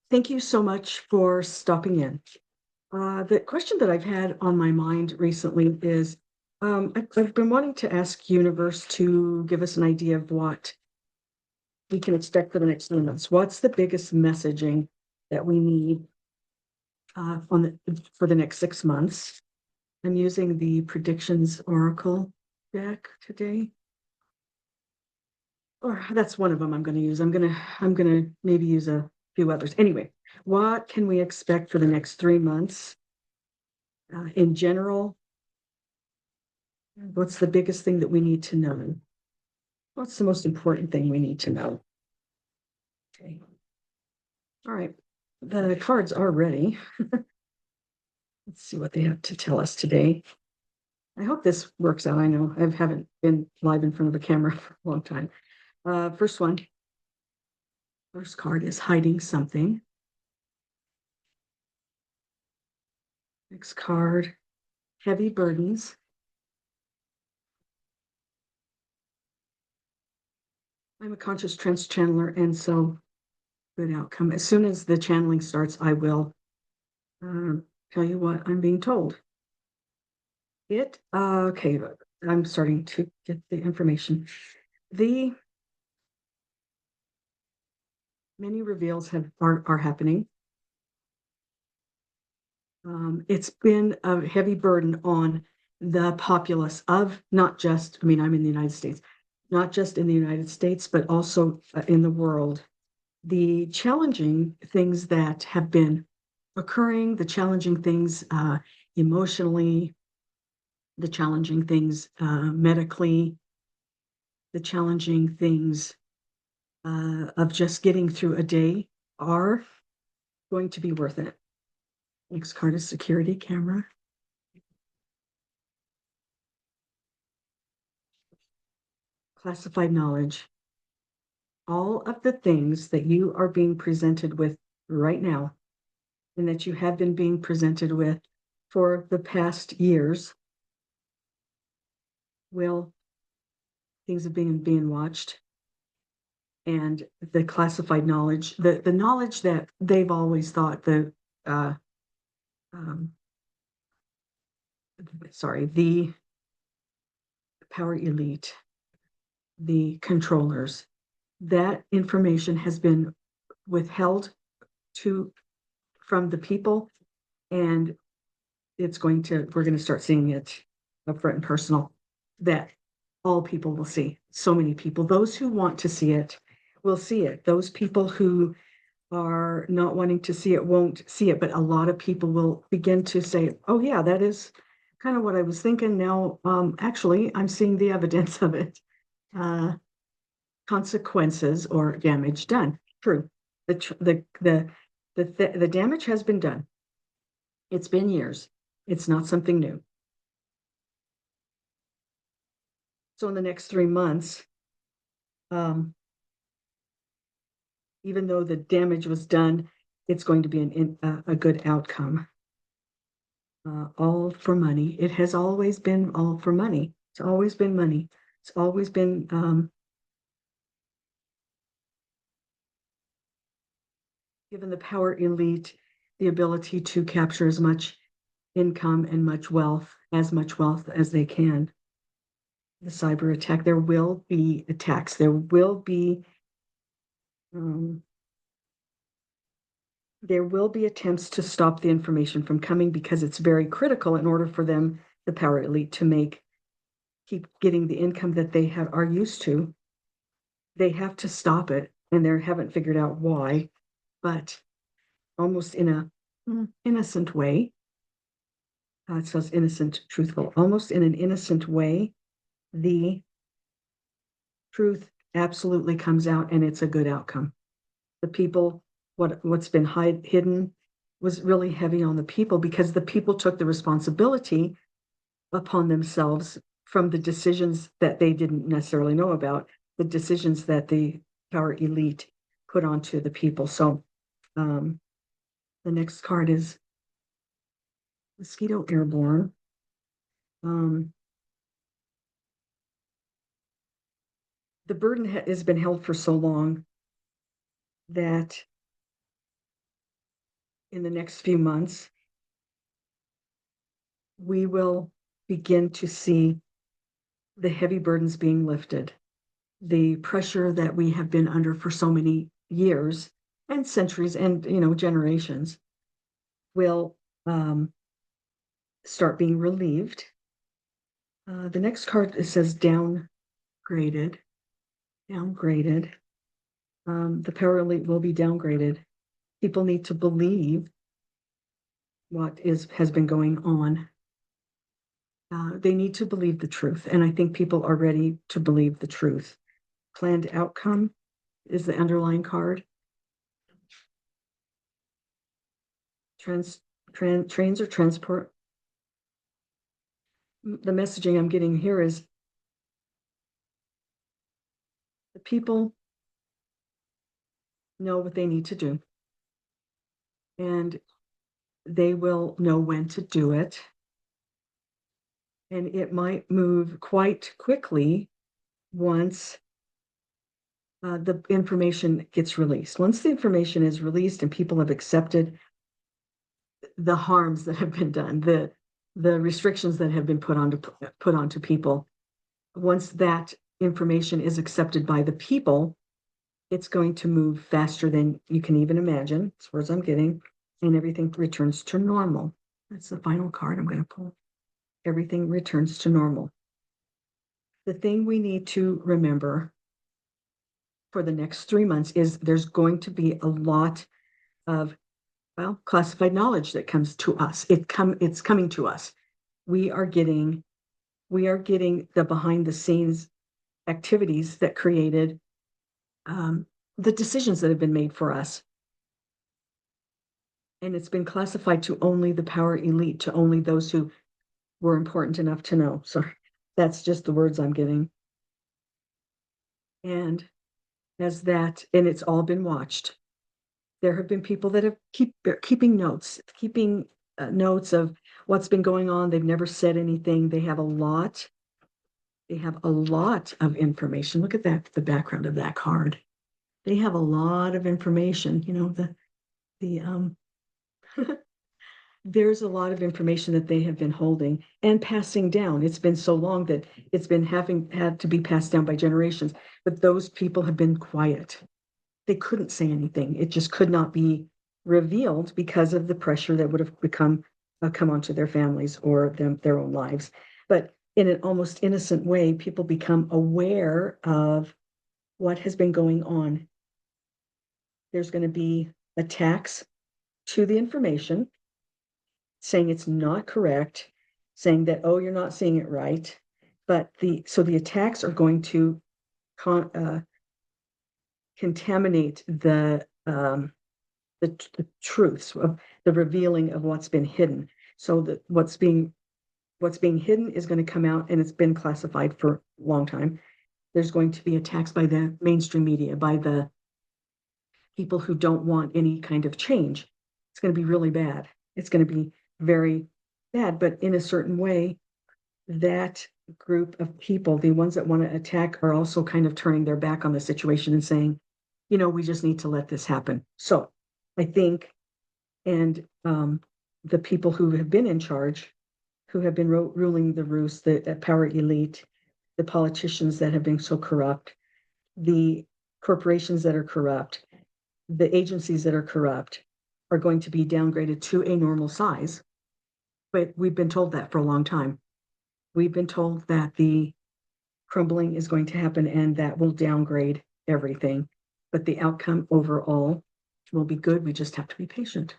Thank you so much for stopping in. The question that I've had on my mind recently is I've been wanting to ask Universe to give us an idea of what we can expect for the next 3 months. What's the biggest messaging that we need for the next 6 months? I'm using the Predictions Oracle deck today. Or that's one of them I'm going to use. I'm gonna maybe use a few others. Anyway, what can we expect for the next 3 months? In general, what's the biggest thing that we need to know? What's the most important thing we need to know? Okay. All right. The cards are ready. Let's see what they have to tell us today. I hope this works out. I know I haven't been live in front of a camera for a long time. First card is hiding something. Next card, heavy burdens. I'm a conscious trance channeler, and so good outcome. As soon as the channeling starts, I will tell you what I'm being told. Okay, I'm starting to get the information. The many reveals are happening. It's been a heavy burden on the populace of not just, I mean, I'm in the United States, not just in the United States, but also in the world. The challenging things that have been occurring, the challenging things emotionally, the challenging things medically, the challenging things of just getting through a day are going to be worth it. Next card is security camera. Classified knowledge. All of the things that you are being presented with right now and that you have been being presented with for the past years will things are being watched, and the classified knowledge, the knowledge that they've always thought uh, um, the power elite, the controllers, that information has been withheld to from the people, and we're going to start seeing it up front and personal, that all people will see. So many people, those who want to see it will see it. Those people who are not wanting to see it won't see it, but a lot of people will begin to say, oh yeah, that is kind of what I was thinking. Now actually I'm seeing the evidence of it. uh, Consequences or damage done. True. The damage has been done. It's been years. It's not something new. So in the next 3 months, um, even though the damage was done, it's going to be a good outcome. All for money. It has always been all for money. It's always been money. It's always been given the power elite the ability to capture as much income and much wealth as they can. The cyber attack, there will be attacks. Um, there will be attempts to stop the information from coming because it's very critical in order for them, the power elite, to keep getting the income that are used to. They have to stop it, and they haven't figured out why, but almost in a innocent way. It says innocent, truthful, almost in an innocent way, the truth absolutely comes out, and it's a good outcome. The people, what's been hidden was really heavy on the people, because the people took the responsibility upon themselves from the decisions that they didn't necessarily know about, the decisions that the power elite put onto the people. So the next card is Mosquito Airborne. Um, the burden has been held for so long that in the next few months, we will begin to see the heavy burdens being lifted, the pressure that we have been under for so many years and centuries and generations will start being relieved. The next card, it says downgraded. Downgraded. The power elite will be downgraded. People need to believe what has been going on. They need to believe the truth, and I think people are ready to believe the truth. Planned outcome is the underlying card. Trains or transport. The messaging I'm getting here is the people know what they need to do, and they will know when to do it. And it might move quite quickly once the information gets released. Once the information is released and people have accepted the harms that have been done, the restrictions that have been put onto people, once that information is accepted by the people, it's going to move faster than you can even imagine. As far as I'm getting, and everything returns to normal. That's the final card I'm going to pull. Everything returns to normal. The thing we need to remember for the next 3 months is there's going to be a lot of classified knowledge that comes to us. It's coming to us. We are getting the behind the scenes activities that created the decisions that have been made for us. And it's been classified to only the power elite, to only those who were important enough to know. So that's just the words I'm getting. And and it's all been watched. There have been people that have keeping notes of what's been going on. They've never said anything. They have a lot of information. Look at that, the background of that card. They have a lot of information. There's a lot of information that they have been holding and passing down. It's been so long that it's been had to be passed down by generations, but those people have been quiet. They couldn't say anything. It just could not be revealed because of the pressure that would have come onto their families or their own lives. But in an almost innocent way, people become aware of what has been going on. There's going to be attacks to the information, saying it's not correct, saying that, oh, you're not seeing it right. But the attacks are going to contaminate the truths of the revealing of what's been hidden. So that what's being hidden is going to come out, and it's been classified for a long time. There's going to be attacks by the mainstream media, by the people who don't want any kind of change. It's going to be really bad. It's going to be very bad, but in a certain way, that group of people, the ones that want to attack, are also kind of turning their back on the situation and saying, we just need to let this happen. So I think, and the people who have been in charge, who have been ruling the roost, the power elite, the politicians that have been so corrupt, the corporations that are corrupt, the agencies that are corrupt, are going to be downgraded to a normal size. But we've been told that for a long time. We've been told that the crumbling is going to happen and that will downgrade everything. But the outcome overall will be good. We just have to be patient.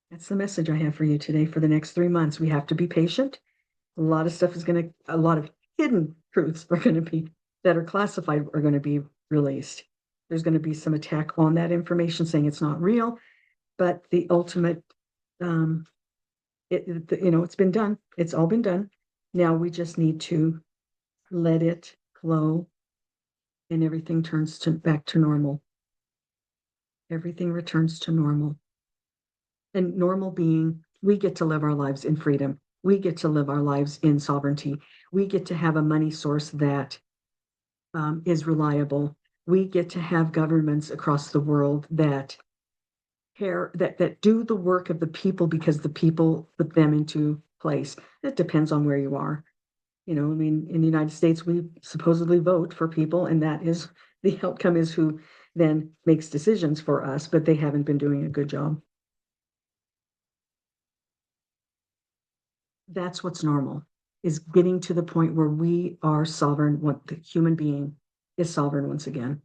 That's the message I have for you today. For the next 3 months, we have to be patient. A lot of stuff a lot of hidden truths are going to be, that are classified, are going to be released. There's going to be some attack on that information saying it's not real, but the ultimate, it's been done. It's all been done. Now we just need to let it flow, and everything turns back to normal. Everything returns to normal. And normal being, we get to live our lives in freedom. We get to live our lives in sovereignty. We get to have a money source that is reliable. we get to have governments across the world that care that do the work of the people because the people put them into place. It depends on where you are. I mean, in the United States, we supposedly vote for people, and that is the outcome is who then makes decisions for us, but they haven't been doing a good job. That's what's normal, is getting to the point where we are sovereign, what the human being is sovereign once again.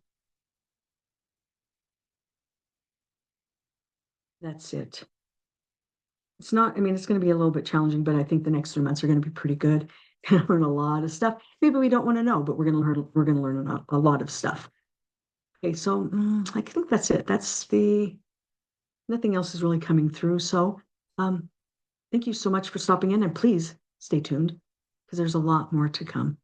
That's it. It's not, I mean, it's going to be a little bit challenging, but I think the next 3 months are going to be pretty good. Going to learn a lot of stuff. Maybe we don't want to know, but we're going to learn a lot of stuff. Okay, so I think that's it. Nothing else is really coming through. So thank you so much for stopping in, and please stay tuned because there's a lot more to come.